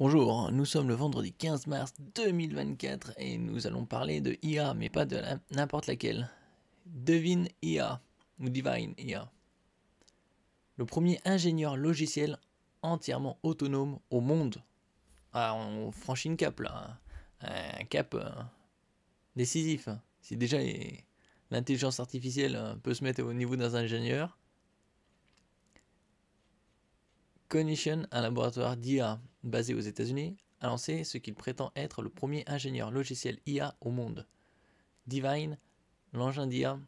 Bonjour, nous sommes le vendredi 15 mars 2024 et nous allons parler de IA, mais pas de n'importe laquelle. Devine IA ou Divine IA. Le premier ingénieur logiciel entièrement autonome au monde. Ah, on franchit une cap là, un cap décisif. Si déjà l'intelligence artificielle peut se mettre au niveau d'un ingénieur, Cognition, un laboratoire d'IA basé aux États-Unis, a lancé ce qu'il prétend être le premier ingénieur logiciel IA au monde. Divine, l'agent d'IA,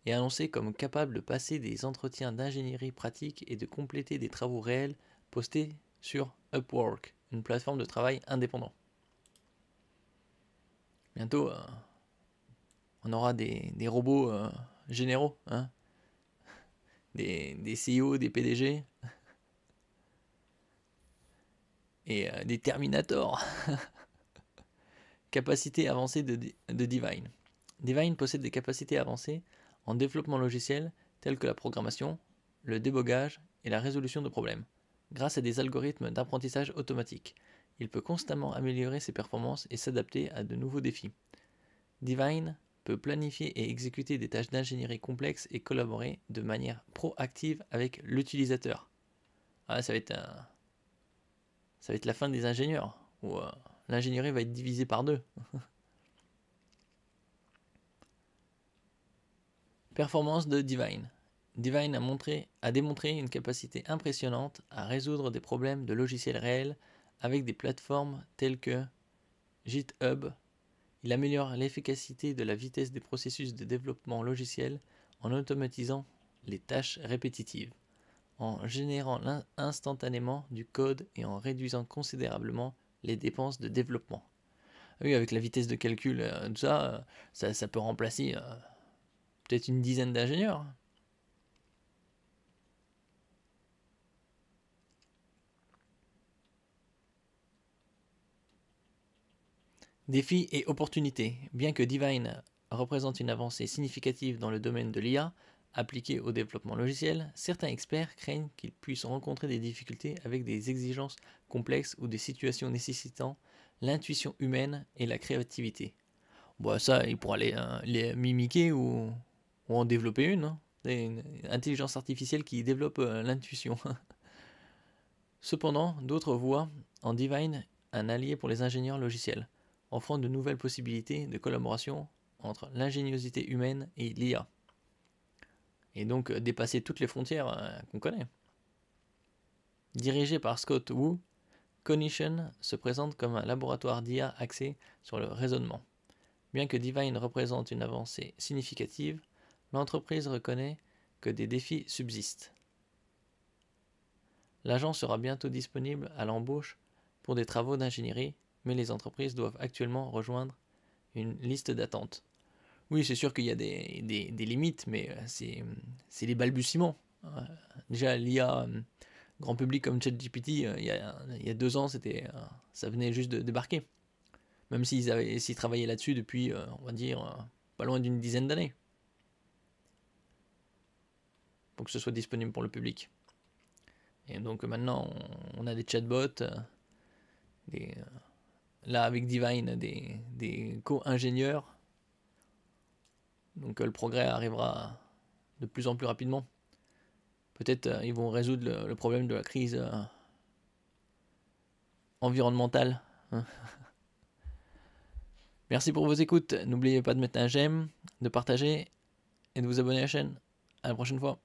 est annoncé comme capable de passer des entretiens d'ingénierie pratique et de compléter des travaux réels postés sur Upwork, une plateforme de travail indépendant. Bientôt, on aura des robots généraux, hein, des CEO, des PDG et des Terminators. Capacité avancée de Divine. Divine possède des capacités avancées en développement logiciel telles que la programmation, le débogage et la résolution de problèmes. Grâce à des algorithmes d'apprentissage automatique, il peut constamment améliorer ses performances et s'adapter à de nouveaux défis. Divine peut planifier et exécuter des tâches d'ingénierie complexes et collaborer de manière proactive avec l'utilisateur. Ah, ça va être la fin des ingénieurs, où l'ingénierie va être divisée par deux. Performance de Divine. Divine a démontré une capacité impressionnante à résoudre des problèmes de logiciels réels avec des plateformes telles que GitHub. Il améliore l'efficacité de la vitesse des processus de développement logiciel en automatisant les tâches répétitives, en générant instantanément du code et en réduisant considérablement les dépenses de développement. Oui, avec la vitesse de calcul, tout ça, ça peut remplacer peut-être une dizaine d'ingénieurs. Défis et opportunités. Bien que Divine représente une avancée significative dans le domaine de l'IA appliquée au développement logiciel, certains experts craignent qu'il puisse rencontrer des difficultés avec des exigences complexes ou des situations nécessitant l'intuition humaine et la créativité. Bon, ça, il pourra les mimiquer ou en développer une. Hein. Une intelligence artificielle qui développe l'intuition. Cependant, d'autres voient en Divine un allié pour les ingénieurs logiciels, offrant de nouvelles possibilités de collaboration entre l'ingéniosité humaine et l'IA. Et donc dépasser toutes les frontières qu'on connaît. Dirigé par Scott Wu, Cognition se présente comme un laboratoire d'IA axé sur le raisonnement. Bien que Divine représente une avancée significative, l'entreprise reconnaît que des défis subsistent. L'agent sera bientôt disponible à l'embauche pour des travaux d'ingénierie, mais les entreprises doivent actuellement rejoindre une liste d'attente. Oui, c'est sûr qu'il y a des limites, mais c'est les balbutiements. Déjà, l'IA grand public comme ChatGPT, il y a 2 ans, ça venait juste de débarquer. Même s'ils travaillaient là-dessus depuis, on va dire, pas loin d'une dizaine d'années. Pour que ce soit disponible pour le public. Et donc maintenant, on a des chatbots, là avec Divine, des co-ingénieurs. Donc le progrès arrivera de plus en plus rapidement. Peut-être ils vont résoudre le problème de la crise environnementale. Merci pour vos écoutes. N'oubliez pas de mettre un j'aime, de partager et de vous abonner à la chaîne. À la prochaine fois.